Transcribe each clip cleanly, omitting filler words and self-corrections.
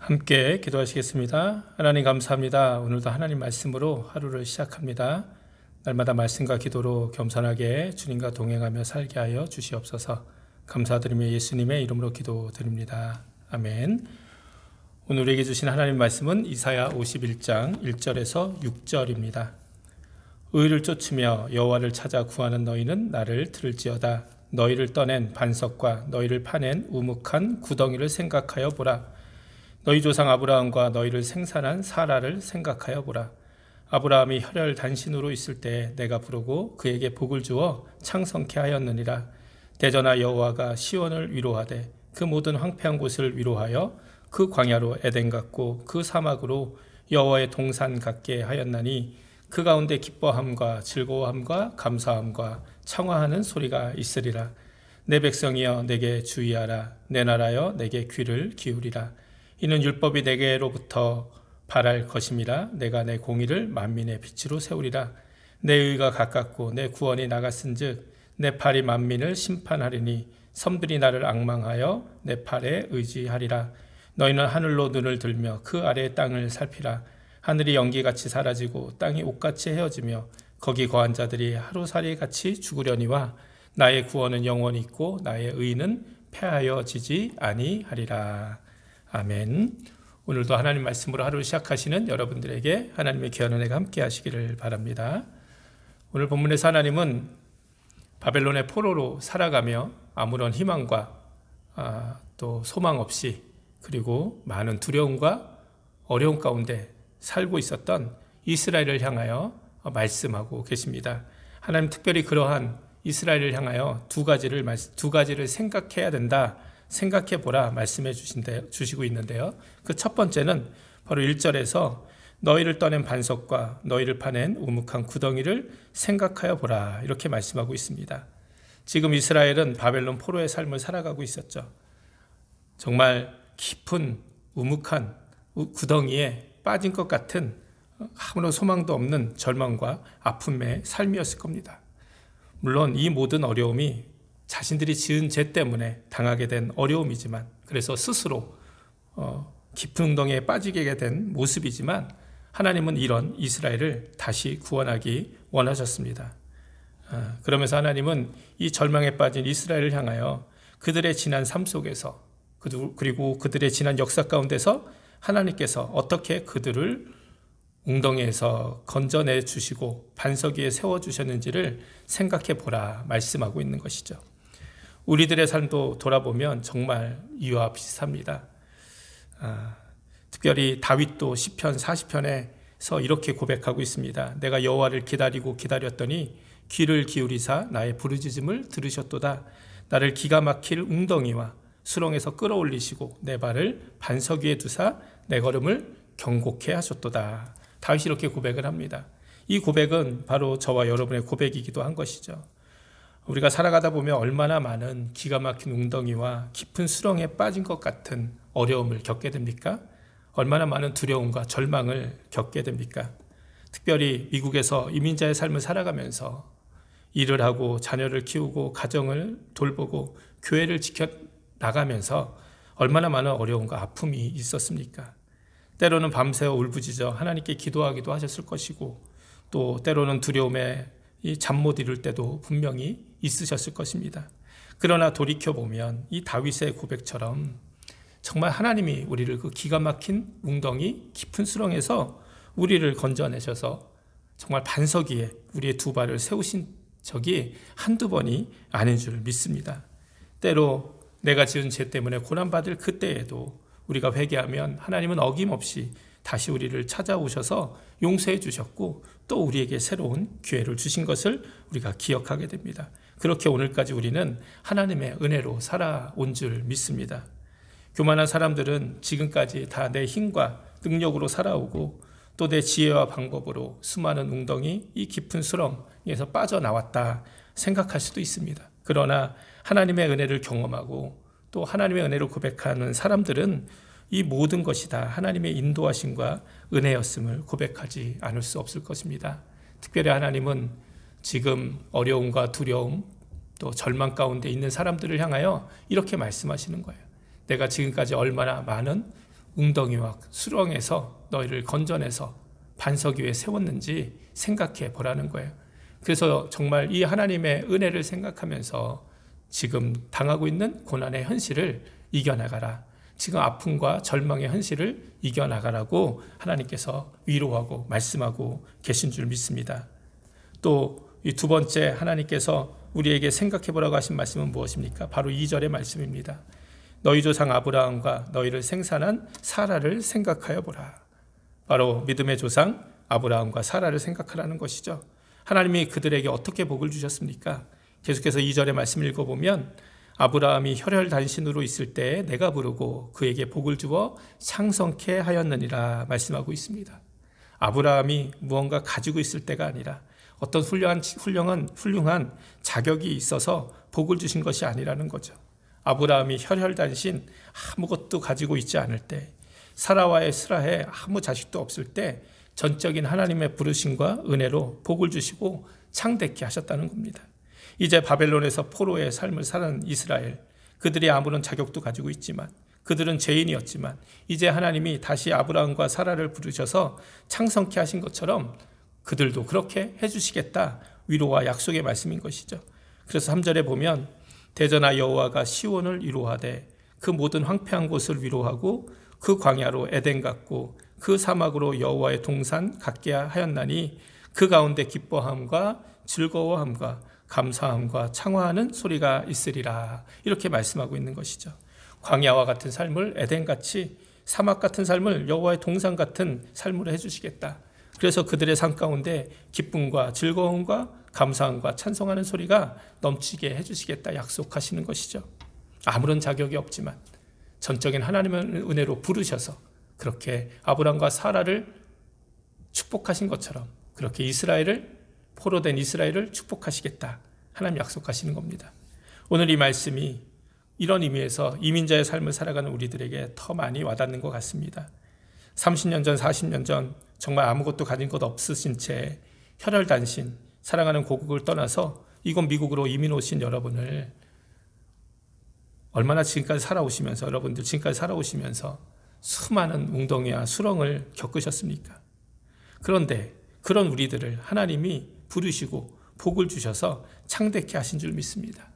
함께 기도하시겠습니다. 하나님 감사합니다. 오늘도 하나님 말씀으로 하루를 시작합니다. 날마다 말씀과 기도로 겸손하게 주님과 동행하며 살게 하여 주시옵소서. 감사드리며 예수님의 이름으로 기도드립니다. 아멘. 오늘 우리에게 주신 하나님 말씀은 이사야 51장 1절에서 6절입니다. 의를 쫓으며 여호와를 찾아 구하는 너희는 나를 들을지어다. 너희를 떠낸 반석과 너희를 파낸 우묵한 구덩이를 생각하여 보라. 너희 조상 아브라함과 너희를 생산한 사라를 생각하여 보라. 아브라함이 혈혈 단신으로 있을 때 내가 부르고 그에게 복을 주어 창성케 하였느니라. 대전하 여호와가 시온을 위로하되 그 모든 황폐한 곳을 위로하여 그 광야로 에덴 같고 그 사막으로 여호와의 동산 같게 하였나니 그 가운데 기뻐함과 즐거워함과 감사함과 청하하는 소리가 있으리라. 내 백성이여 내게 주의하라. 내 나라여 내게 귀를 기울이라. 이는 율법이 내게로부터 발할 것임이라. 내가 내 공의를 만민의 빛으로 세우리라. 내 의가 가깝고 내 구원이 나갔은즉 내 팔이 만민을 심판하리니 섬들이 나를 앙망하여 내 팔에 의지하리라. 너희는 하늘로 눈을 들며 그 아래의 땅을 살피라. 하늘이 연기같이 사라지고 땅이 옷같이 헤어지며 거기 거한 자들이 하루살이같이 죽으려니와 나의 구원은 영원히 있고 나의 의는 패하여지지 아니하리라. 아멘. 오늘도 하나님 말씀으로 하루를 시작하시는 여러분들에게 하나님의 귀한 은혜가 함께 하시기를 바랍니다. 오늘 본문에서 하나님은 바벨론의 포로로 살아가며 아무런 희망과 또 소망 없이 그리고 많은 두려움과 어려움 가운데 살고 있었던 이스라엘을 향하여 말씀하고 계십니다. 하나님 특별히 그러한 이스라엘을 향하여 두 가지를 생각해야 된다. 생각해 보라 말씀해 주시고 있는데요. 그 첫 번째는 바로 1절에서 너희를 떠낸 반석과 너희를 파낸 우묵한 구덩이를 생각하여 보라 이렇게 말씀하고 있습니다. 지금 이스라엘은 바벨론 포로의 삶을 살아가고 있었죠. 정말 깊은 우묵한 구덩이에 빠진 것 같은 아무런 소망도 없는 절망과 아픔의 삶이었을 겁니다. 물론 이 모든 어려움이 자신들이 지은 죄 때문에 당하게 된 어려움이지만 그래서 스스로 깊은 웅덩이에 빠지게 된 모습이지만 하나님은 이런 이스라엘을 다시 구원하기 원하셨습니다. 그러면서 하나님은 이 절망에 빠진 이스라엘을 향하여 그들의 지난 삶 속에서 그리고 그들의 지난 역사 가운데서 하나님께서 어떻게 그들을 웅덩이에서 건져내 주시고 반석 위에 세워주셨는지를 생각해 보라 말씀하고 있는 것이죠. 우리들의 삶도 돌아보면 정말 이와 비슷합니다. 특별히 다윗도 시편 40편에서 이렇게 고백하고 있습니다. 내가 여호와를 기다렸더니 귀를 기울이사 나의 부르짖음을 들으셨도다. 나를 기가 막힐 웅덩이와 수렁에서 끌어올리시고 내 발을 반석 위에 두사 내 걸음을 경고케 하셨도다. 다윗이 이렇게 고백을 합니다. 이 고백은 바로 저와 여러분의 고백이기도 한 것이죠. 우리가 살아가다 보면 얼마나 많은 기가 막힌 웅덩이와 깊은 수렁에 빠진 것 같은 어려움을 겪게 됩니까? 얼마나 많은 두려움과 절망을 겪게 됩니까? 특별히 미국에서 이민자의 삶을 살아가면서 일을 하고 자녀를 키우고 가정을 돌보고 교회를 지켜나가면서 얼마나 많은 어려움과 아픔이 있었습니까? 때로는 밤새워 울부짖어 하나님께 기도하기도 하셨을 것이고 또 때로는 두려움에 잠 못 이룰 때도 분명히 있으셨을 것입니다. 그러나 돌이켜보면 이 다윗의 고백처럼 정말 하나님이 우리를 그 기가 막힌 웅덩이 깊은 수렁에서 우리를 건져내셔서 정말 반석 위에 우리의 두 발을 세우신 적이 한두 번이 아닌 줄 믿습니다. 때로 내가 지은 죄 때문에 고난받을 그때에도 우리가 회개하면 하나님은 어김없이 다시 우리를 찾아오셔서 용서해 주셨고 또 우리에게 새로운 기회를 주신 것을 우리가 기억하게 됩니다. 그렇게 오늘까지 우리는 하나님의 은혜로 살아온 줄 믿습니다. 교만한 사람들은 지금까지 다 내 힘과 능력으로 살아오고 또 내 지혜와 방법으로 수많은 웅덩이 이 깊은 수렁에서 빠져나왔다 생각할 수도 있습니다. 그러나 하나님의 은혜를 경험하고 또 하나님의 은혜를 고백하는 사람들은 이 모든 것이 다 하나님의 인도하심과 은혜였음을 고백하지 않을 수 없을 것입니다. 특별히 하나님은 지금 어려움과 두려움 또 절망 가운데 있는 사람들을 향하여 이렇게 말씀하시는 거예요. 내가 지금까지 얼마나 많은 웅덩이와 수렁에서 너희를 건져내서 반석 위에 세웠는지 생각해 보라는 거예요. 그래서 정말 이 하나님의 은혜를 생각하면서 지금 당하고 있는 고난의 현실을 이겨나가라. 지금 아픔과 절망의 현실을 이겨나가라고 하나님께서 위로하고 말씀하고 계신 줄 믿습니다. 또 이 두 번째 하나님께서 우리에게 생각해 보라고 하신 말씀은 무엇입니까? 바로 2절의 말씀입니다. 너희 조상 아브라함과 너희를 생산한 사라를 생각하여 보라. 바로 믿음의 조상 아브라함과 사라를 생각하라는 것이죠. 하나님이 그들에게 어떻게 복을 주셨습니까? 계속해서 2절의 말씀을 읽어보면 아브라함이 혈혈단신으로 있을 때에 내가 부르고 그에게 복을 주어 창성케 하였느니라 말씀하고 있습니다. 아브라함이 무언가 가지고 있을 때가 아니라 어떤 훌륭한 자격이 있어서 복을 주신 것이 아니라는 거죠. 아브라함이 혈혈단신 아무것도 가지고 있지 않을 때, 사라와의 스라에 아무 자식도 없을 때 전적인 하나님의 부르심과 은혜로 복을 주시고 창대케 하셨다는 겁니다. 이제 바벨론에서 포로의 삶을 사는 이스라엘, 그들이 아무런 자격도 가지고 있지만, 그들은 죄인이었지만 이제 하나님이 다시 아브라함과 사라를 부르셔서 창성케 하신 것처럼 그들도 그렇게 해주시겠다, 위로와 약속의 말씀인 것이죠. 그래서 3절에 보면 대전하 여호와가 시온을 위로하되 그 모든 황폐한 곳을 위로하고 그 광야로 에덴 같고 그 사막으로 여호와의 동산 같게 하였나니 그 가운데 기뻐함과 즐거워함과 감사함과 창화하는 소리가 있으리라. 이렇게 말씀하고 있는 것이죠. 광야와 같은 삶을 에덴같이, 사막 같은 삶을 여호와의 동산 같은 삶으로 해주시겠다. 그래서 그들의 삶 가운데 기쁨과 즐거움과 감사함과 찬송하는 소리가 넘치게 해주시겠다 약속하시는 것이죠. 아무런 자격이 없지만 전적인 하나님의 은혜로 부르셔서 그렇게 아브람과 사라를 축복하신 것처럼 그렇게 이스라엘을, 포로된 이스라엘을 축복하시겠다 하나님 약속하시는 겁니다. 오늘 이 말씀이 이런 의미에서 이민자의 삶을 살아가는 우리들에게 더 많이 와닿는 것 같습니다. 30년 전, 40년 전 정말 아무것도 가진 것 없으신 채 혈혈단신, 사랑하는 고국을 떠나서 이곳 미국으로 이민 오신 여러분을 얼마나 지금까지 살아오시면서, 여러분들 지금까지 살아오시면서 수많은 웅덩이와 수렁을 겪으셨습니까? 그런데 그런 우리들을 하나님이 부르시고 복을 주셔서 창대케 하신 줄 믿습니다.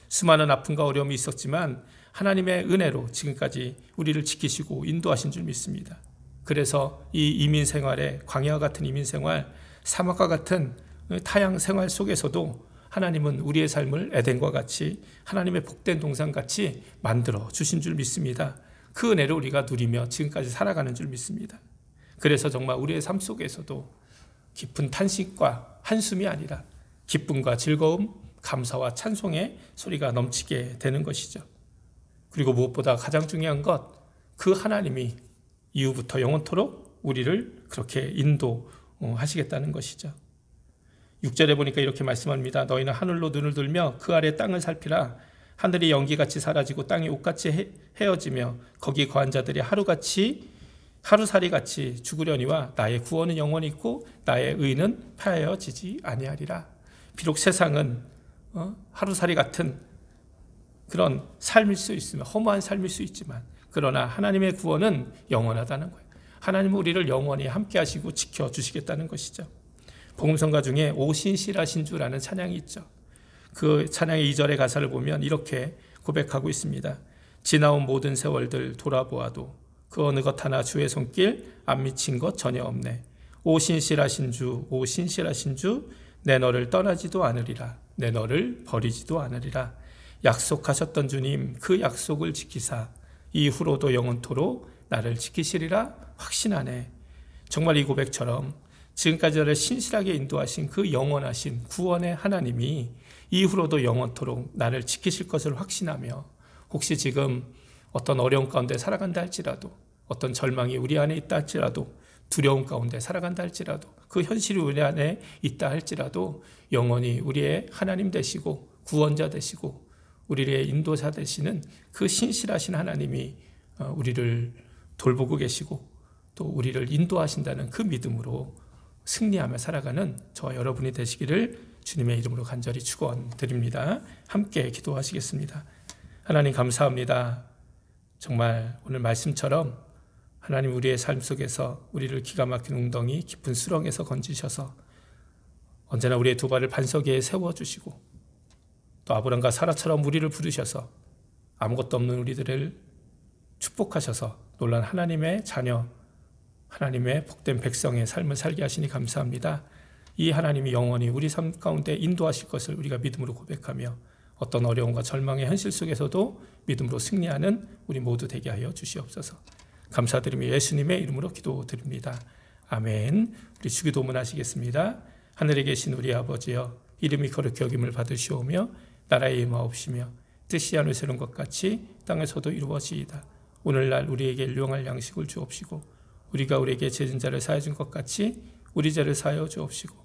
수많은 아픔과 어려움이 있었지만 하나님의 은혜로 지금까지 우리를 지키시고 인도하신 줄 믿습니다. 그래서 이 이민 생활에, 광야와 같은 이민 생활, 사막과 같은 타양 생활 속에서도 하나님은 우리의 삶을 에덴과 같이 하나님의 복된 동산같이 만들어 주신 줄 믿습니다. 그 은혜를 우리가 누리며 지금까지 살아가는 줄 믿습니다. 그래서 정말 우리의 삶 속에서도 깊은 탄식과 한숨이 아니라 기쁨과 즐거움, 감사와 찬송의 소리가 넘치게 되는 것이죠. 그리고 무엇보다 가장 중요한 것, 그 하나님이 이후부터 영원토록 우리를 그렇게 인도하시겠다는 것이죠. 6절에 보니까 이렇게 말씀합니다. 너희는 하늘로 눈을 들며 그 아래 땅을 살피라. 하늘이 연기같이 사라지고 땅이 옷같이 헤어지며 거기 거한 자들이 하루살이같이 죽으려니와 나의 구원은 영원히 있고 나의 의는 파하여지지 아니하리라. 비록 세상은 하루살이 같은 그런 삶일 수 있으며 허무한 삶일 수 있지만, 그러나 하나님의 구원은 영원하다는 거예요. 하나님은 우리를 영원히 함께 하시고 지켜주시겠다는 것이죠. 복음성가 중에 오신실하신주라는 찬양이 있죠. 그 찬양의 2절의 가사를 보면 이렇게 고백하고 있습니다. 지나온 모든 세월들 돌아보아도 그 어느 것 하나 주의 손길 안 미친 것 전혀 없네. 오신실하신 주, 오신실하신 주, 내 너를 떠나지도 않으리라. 내 너를 버리지도 않으리라. 약속하셨던 주님, 그 약속을 지키사 이후로도 영원토록 나를 지키시리라 확신하네. 정말 이 고백처럼 지금까지 나를 신실하게 인도하신 그 영원하신 구원의 하나님이 이후로도 영원토록 나를 지키실 것을 확신하며, 혹시 지금 어떤 어려움 가운데 살아간다 할지라도, 어떤 절망이 우리 안에 있다 할지라도, 두려움 가운데 살아간다 할지라도, 그 현실이 우리 안에 있다 할지라도 영원히 우리의 하나님 되시고 구원자 되시고 우리의 인도자 되시는 그 신실하신 하나님이 우리를 돌보고 계시고 또 우리를 인도하신다는 그 믿음으로 승리하며 살아가는 저와 여러분이 되시기를 주님의 이름으로 간절히 축원드립니다. 함께 기도하시겠습니다. 하나님 감사합니다. 정말 오늘 말씀처럼 하나님 우리의 삶 속에서 우리를 기가 막힌 웅덩이 깊은 수렁에서 건지셔서 언제나 우리의 두 발을 반석 위에 세워주시고 또 아브람과 사라처럼 우리를 부르셔서 아무것도 없는 우리들을 축복하셔서 놀란 하나님의 자녀, 하나님의 복된 백성의 삶을 살게 하시니 감사합니다. 이 하나님이 영원히 우리 삶 가운데 인도하실 것을 우리가 믿음으로 고백하며 어떤 어려움과 절망의 현실 속에서도 믿음으로 승리하는 우리 모두 되게 하여 주시옵소서. 감사드리며 예수님의 이름으로 기도드립니다. 아멘. 우리 주기도문 하시겠습니다. 하늘에 계신 우리 아버지여, 이름이 거룩히 여김을 받으시오며 나라의 임하옵시며 뜻이 하늘에서 이룬 것 같이 땅에서도 이루어지이다. 오늘날 우리에게 일용할 양식을 주옵시고 우리가 우리에게 죄진 자를 사하여 준 것 같이 우리 죄를 사하여 주옵시고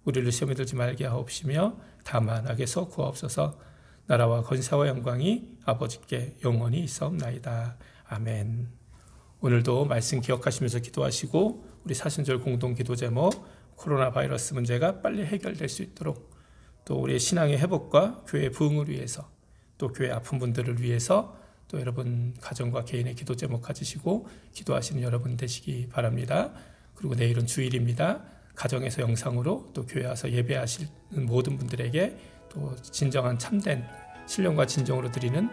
우리를 시험에 들지 말게 하옵시며 다만 악에서 구하옵소서. 나라와 권세와 영광이 아버지께 영원히 있사옵나이다. 아멘. 오늘도 말씀 기억하시면서 기도하시고 우리 사순절 공동 기도 제목 코로나 바이러스 문제가 빨리 해결될 수 있도록 또 우리의 신앙의 회복과 교회 부흥을 위해서 또 교회 아픈 분들을 위해서 또 여러분 가정과 개인의 기도 제목 가지시고 기도하시는 여러분 되시기 바랍니다. 그리고 내일은 주일입니다. 가정에서 영상으로 또 교회 와서 예배하실 모든 분들에게 또 진정한 참된 신령과 진정으로 드리는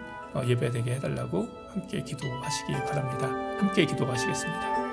예배되게 해달라고 함께 기도하시기 바랍니다. 함께 기도하시겠습니다.